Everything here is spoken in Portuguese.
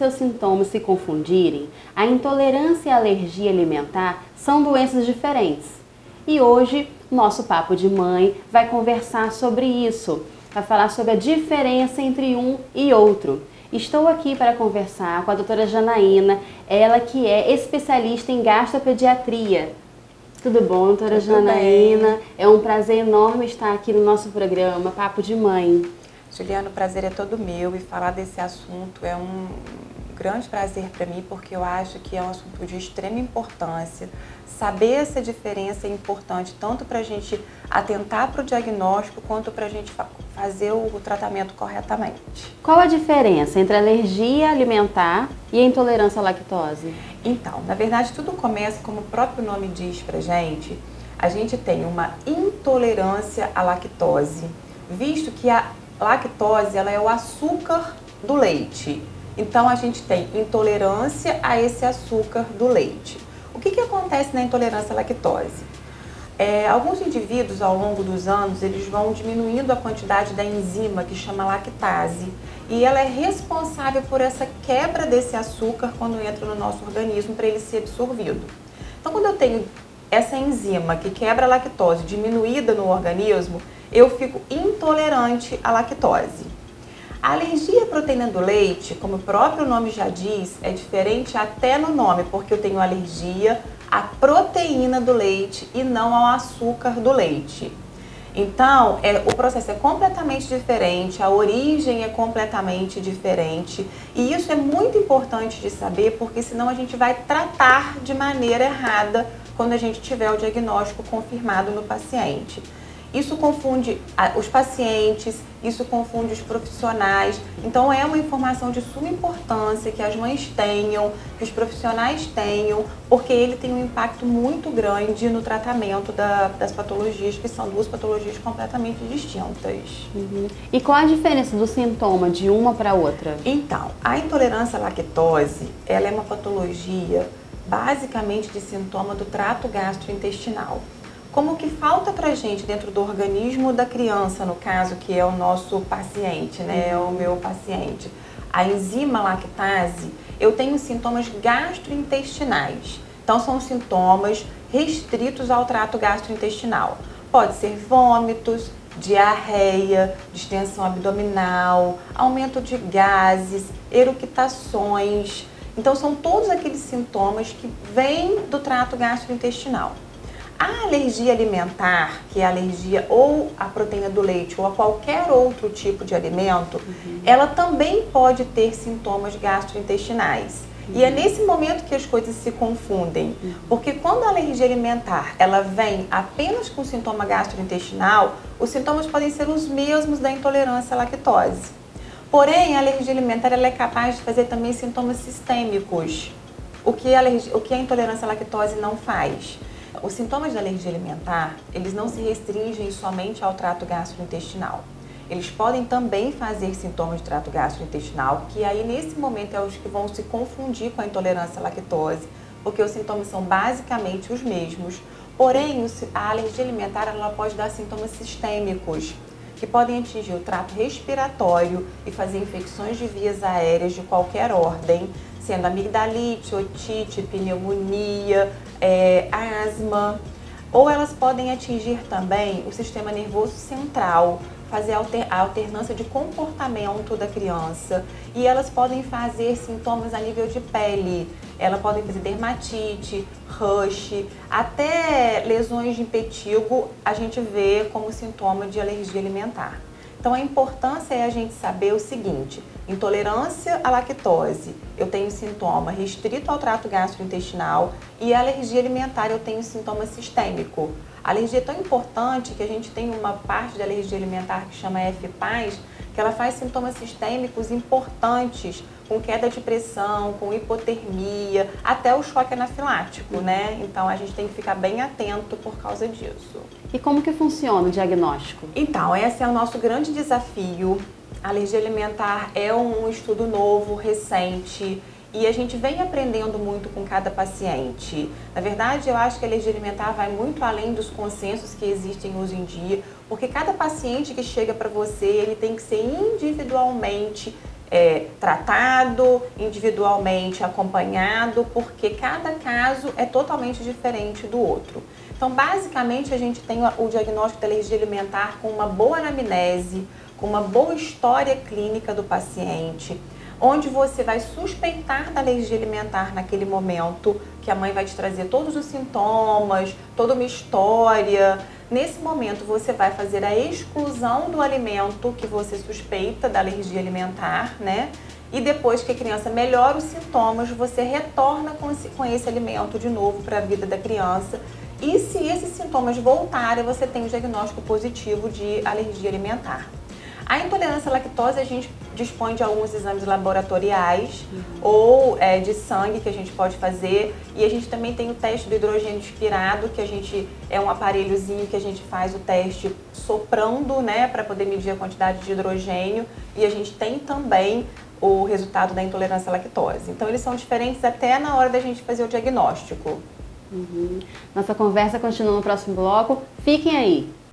seus sintomas se confundirem, a intolerância e a alergia alimentar são doenças diferentes. E hoje, nosso Papo de Mãe vai conversar sobre isso, vai falar sobre a diferença entre um e outro. Estou aqui para conversar com a doutora Janaína, ela que é especialista em gastropediatria. Tudo bom, doutora Janaína? É um prazer enorme estar aqui no nosso programa Papo de Mãe. Juliana, o prazer é todo meu e falar desse assunto é um grande prazer para mim, porque eu acho que é um assunto de extrema importância. Saber essa diferença é importante tanto para a gente atentar para o diagnóstico quanto para a gente fazer o tratamento corretamente. Qual a diferença entre a alergia alimentar e a intolerância à lactose? Então, na verdade, tudo começa, como o próprio nome diz para a gente tem uma intolerância à lactose, visto que a lactose ela é o açúcar do leite. Então, a gente tem intolerância a esse açúcar do leite. O que acontece na intolerância à lactose? Alguns indivíduos, ao longo dos anos, eles vão diminuindo a quantidade da enzima que chama lactase. E ela é responsável por essa quebra desse açúcar quando entra no nosso organismo para ele ser absorvido. Então, quando eu tenho essa enzima que quebra a lactose diminuída no organismo, eu fico intolerante à lactose. A alergia à proteína do leite, como o próprio nome já diz, é diferente até no nome, porque eu tenho alergia à proteína do leite e não ao açúcar do leite. Então, o processo é completamente diferente, a origem é completamente diferente e isso é muito importante de saber, porque senão a gente vai tratar de maneira errada quando a gente tiver o diagnóstico confirmado no paciente. Isso confunde os pacientes, isso confunde os profissionais. Então é uma informação de suma importância que as mães tenham, que os profissionais tenham, porque ele tem um impacto muito grande no tratamento das patologias, que são duas patologias completamente distintas. Uhum. E qual a diferença do sintoma de uma para outra? Então, a intolerância à lactose, ela é uma patologia basicamente de sintoma do trato gastrointestinal. Como que falta pra gente dentro do organismo da criança, no caso, que é o nosso paciente, né, é o meu paciente, a enzima lactase, eu tenho sintomas gastrointestinais. Então, são sintomas restritos ao trato gastrointestinal. Pode ser vômitos, diarreia, distensão abdominal, aumento de gases, eructações. Então, são todos aqueles sintomas que vêm do trato gastrointestinal. A alergia alimentar, que é a alergia ou à proteína do leite ou a qualquer outro tipo de alimento, ela também pode ter sintomas gastrointestinais. E é nesse momento que as coisas se confundem, porque quando a alergia alimentar ela vem apenas com sintoma gastrointestinal, os sintomas podem ser os mesmos da intolerância à lactose. Porém, a alergia alimentar ela é capaz de fazer também sintomas sistêmicos, o que a intolerância à lactose não faz. Os sintomas da alergia alimentar, eles não se restringem somente ao trato gastrointestinal. Eles podem também fazer sintomas de trato gastrointestinal, que aí nesse momento é os que vão se confundir com a intolerância à lactose, porque os sintomas são basicamente os mesmos. Porém, a alergia alimentar ela pode dar sintomas sistêmicos, que podem atingir o trato respiratório e fazer infecções de vias aéreas de qualquer ordem, sendo amigdalite, otite, pneumonia, asma. Ou elas podem atingir também o sistema nervoso central, fazer a alternância de comportamento da criança. E elas podem fazer sintomas a nível de pele. Elas podem fazer dermatite, rash, até lesões de impetigo a gente vê como sintoma de alergia alimentar. Então a importância é a gente saber o seguinte: intolerância à lactose, eu tenho sintoma restrito ao trato gastrointestinal, e a alergia alimentar eu tenho sintoma sistêmico. A alergia é tão importante que a gente tem uma parte da alergia alimentar que chama FPAS, que ela faz sintomas sistêmicos importantes, com queda de pressão, com hipotermia, até o choque anafilático, né? Então a gente tem que ficar bem atento por causa disso. E como que funciona o diagnóstico? Então, esse é o nosso grande desafio. A alergia alimentar é um estudo novo, recente, e a gente vem aprendendo muito com cada paciente. Na verdade, eu acho que a alergia alimentar vai muito além dos consensos que existem hoje em dia, porque cada paciente que chega para você, ele tem que ser individualmente tratado individualmente, acompanhado, porque cada caso é totalmente diferente do outro. Então, basicamente, a gente tem o diagnóstico da alergia alimentar com uma boa anamnese, com uma boa história clínica do paciente, onde você vai suspeitar da alergia alimentar naquele momento, que a mãe vai te trazer todos os sintomas, toda uma história. Nesse momento, você vai fazer a exclusão do alimento que você suspeita da alergia alimentar, né? E depois que a criança melhora os sintomas, você retorna com esse alimento de novo para a vida da criança. E se esses sintomas voltarem, você tem o diagnóstico positivo de alergia alimentar. A intolerância à lactose, a gente dispõe de alguns exames laboratoriais ou de sangue que a gente pode fazer, e a gente também tem o teste do hidrogênio expirado, que é um aparelhozinho que a gente faz o teste soprando, né, para poder medir a quantidade de hidrogênio, e a gente tem também o resultado da intolerância à lactose. Então eles são diferentes até na hora da gente fazer o diagnóstico. Nossa conversa continua no próximo bloco. Fiquem aí!